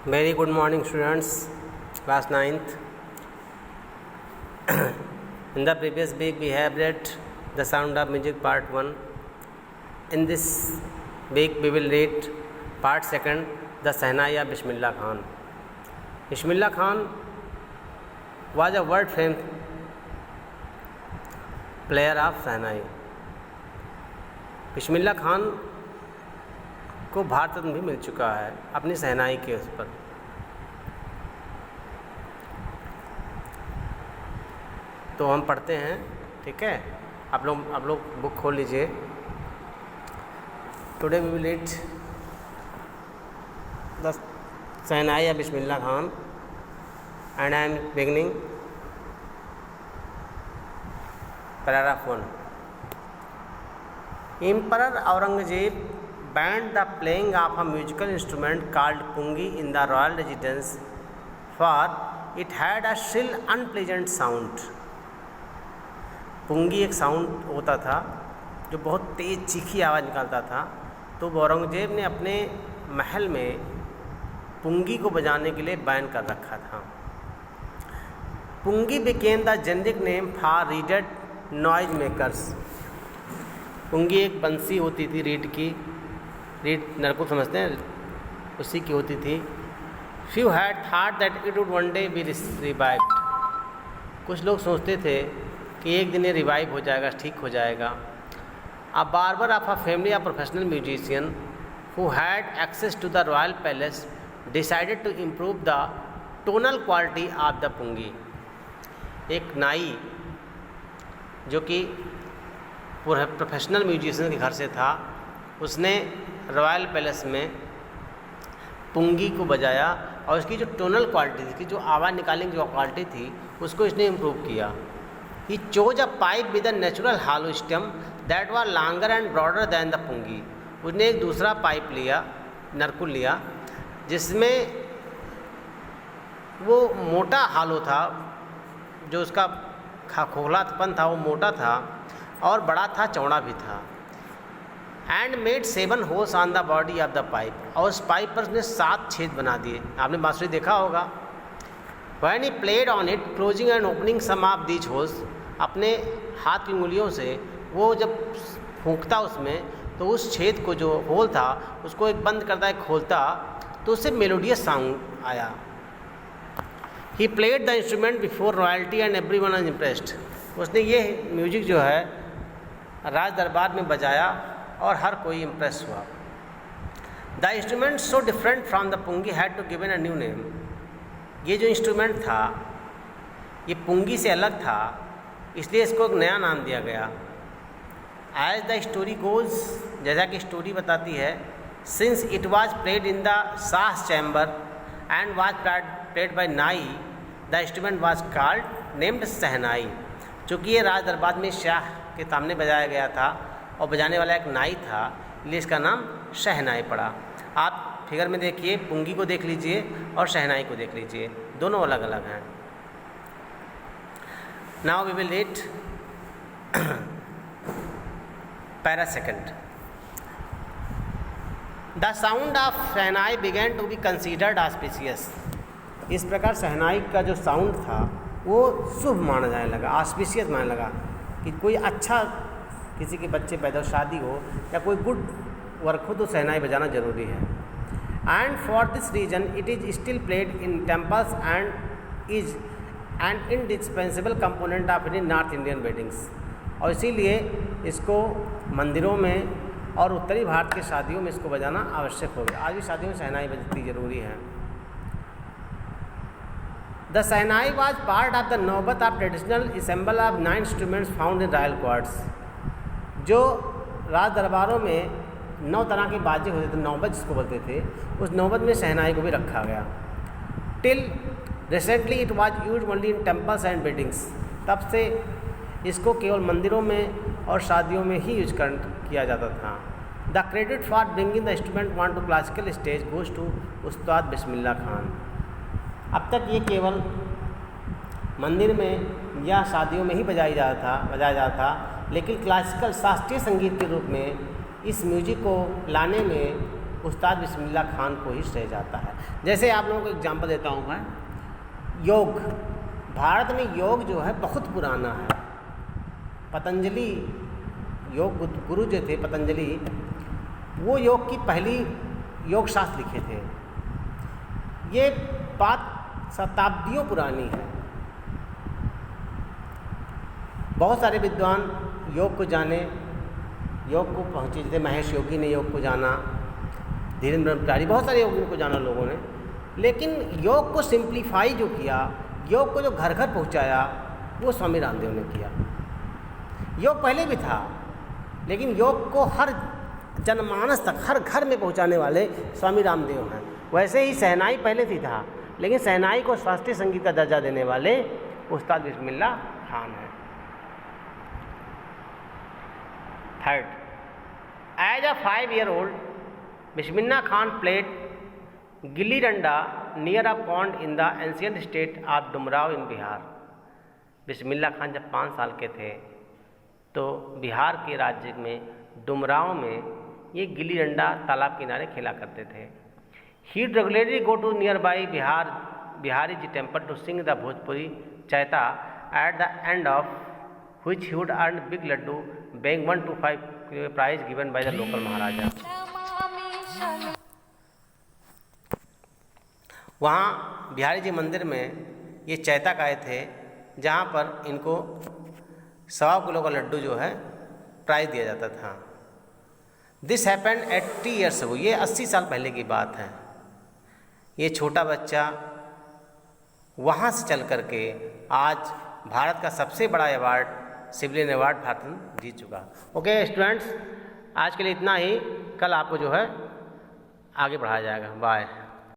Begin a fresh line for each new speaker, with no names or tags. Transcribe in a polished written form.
Very good morning, students. Class 9th. In the previous week, we have read The Sound of Music Part 1. In this week, we will read Part 2, The Shehnai of Bismillah Khan. Bismillah Khan was a world-famed player of Shehnai. Bismillah Khan को भारत रत्न भी मिल चुका है अपनी शहनाई के उस पर। तो हम पढ़ते हैं, ठीक है। आप लोग बुक खोल लीजिए। Today we will read the shehnai of Bismillah Khan and I am beginning paragraph 1। Emperor Aurangzeb banned the playing of a musical instrument called pungi in the royal residence, for it had a shrill, unpleasant sound. पुंगी एक sound होता था जो बहुत तेज़ चीखी आवाज़ निकालता था। तो औरंगजेब ने अपने महल में पुंगी को बजाने के लिए बैन कर रखा था। पुंगी became the generic name for reeded noise makers. पुंगी एक बंसी होती थी रीड की, रीड नरकुल समझते हैं, उसी की होती थी। Few had thought that it would one day B revived. कुछ लोग सोचते थे कि एक दिन ये रिवाइव हो जाएगा, ठीक हो जाएगा। A barber of a family of professional musician who had access to the royal palace decided to improve the tonal quality of the pungi. एक नाई जो कि प्रोफेशनल म्यूजिशियन के घर से था, उसने रॉयल पैलेस में पुंगी को बजाया और उसकी जो टोनल क्वालिटी थी, जो आवाज़ निकालने की जो क्वालिटी थी, उसको इसने इम्प्रूव किया। He chose a pipe with a natural hollow stem that was longer and broader than the pungi. उसने एक दूसरा पाइप लिया, नरकुल लिया, जिसमें वो मोटा हालो था, जो उसका खोखलापन था वो मोटा था और बड़ा था, चौड़ा भी था। And made 7 holes on the body of the pipe, और उस पाइप पर उसने 7 छेद बना दिए। आपने बांसुरी देखा होगा। When he played on it closing and opening some of these holes, अपने हाथ की उंगलियों से वो जब फूंकता उसमें, तो उस छेद को जो होल था उसको एक बंद करता है, खोलता, तो उससे मेलोडियस साउंड आया। He played the instrument before royalty and everyone was impressed. उसने ये म्यूजिक जो है राज दरबार में बजाया और हर कोई इम्प्रेस हुआ। The instrument so different from the pungi had to given a new name. ये जो इंस्ट्रूमेंट था ये पुंगी से अलग था, इसलिए इसको एक नया नाम दिया गया। एज द स्टोरी गोज, जैसा कि स्टोरी बताती है, since it was played in the Shah chamber and was played by nai, the instrument was called named shehnai. चूँकि ये राज दरबार में शाह के सामने बजाया गया था और बजाने वाला एक नाई था, इसलिए इसका नाम शहनाई पड़ा। आप फिगर में देखिए, पुंगी को देख लीजिए और शहनाई को देख लीजिए, दोनों अलग अलग हैं। Now we will read para second. The sound of shehnai began to be considered auspicious. इस प्रकार शहनाई का जो साउंड था वो शुभ माना जाने लगा, ऑस्पिशियस मानने लगा कि कोई अच्छा, किसी के बच्चे पैदा हो, शादी हो या कोई गुड वर्क हो तो शहनाई बजाना जरूरी है। And for this reason it is still played in temples and is an indispensable component of in North Indian weddings. और इसीलिए इसको मंदिरों में और उत्तरी भारत की शादियों में इसको बजाना आवश्यक हो गया। आज भी शादियों में शहनाई बजती जरूरी है। The Shehnai was part of the नौबत of traditional ensemble of 9 instruments found in royal courts। जो राज दरबारों में 9 तरह के बाजे होते थे, नौबत जिसको बोलते थे, उस नौबत में शहनाई को भी रखा गया। Till recently it was used only in temples and weddings. तब से इसको केवल मंदिरों में और शादियों में ही यूज किया जाता था। The credit for bringing the instrument on to classical stage goes to Ustad Bismillah Khan. अब तक ये केवल मंदिर में या शादियों में ही बजाया जाता था, लेकिन क्लासिकल शास्त्रीय संगीत के रूप में इस म्यूजिक को लाने में उस्ताद बिस्मिल्लाह खान को ही श्रेय जाता है। जैसे आप लोगों को एग्जांपल देता हूँ मैं, योग, भारत में योग जो है बहुत पुराना है। पतंजलि योग गुरु जो थे पतंजलि, वो योग की पहली योग शास्त्र लिखे थे। ये बात शताब्दियों पुरानी है। बहुत सारे विद्वान योग को जाने, योग को पहुँचे, जैसे महेश योगी ने योग को जाना, धीरेन्द्र ब्रह्मचारी, बहुत सारे योगियों को जाना लोगों ने। लेकिन योग को सिंप्लीफाई जो किया, योग को जो घर घर पहुँचाया, वो स्वामी रामदेव ने किया। योग पहले भी था, लेकिन योग को हर जनमानस तक, हर घर में पहुँचाने वाले स्वामी रामदेव हैं। वैसे ही शहनाई पहले थी था, लेकिन शहनाई को शास्त्रीय संगीत का दर्जा देने वाले उस्ताद बिस्मिल्लाह खान हैं। Third, as a 5-year-old, Bismillah Khan played gilli danda near a pond in the ancient state of Dumraon in Bihar. Bismillah Khan जब 5 साल के थे तो बिहार के राज्य में डुमराव में ये गिल्ली डंडा तालाब किनारे खेला करते थे। He regularly go to nearby Bihari ji temple to sing the Bhojpuri chaita, at the end of which he would earn big laddu, being 1 to 5 prize given by the local महाराजा। वहाँ बिहारी जी मंदिर में ये चैता गाए थे, जहाँ पर इनको 1.25 किलो का लड्डू जो है प्राइज दिया जाता था। दिस हैपेंड 80 years ago, ये 80 साल पहले की बात है। ये छोटा बच्चा वहाँ से चल कर के आज भारत का सबसे बड़ा अवार्ड, सिविलियन अवार्ड भारत जीत चुका। ओके स्टूडेंट्स, आज के लिए इतना ही। कल आपको जो है आगे बढ़ाया जाएगा। बाय।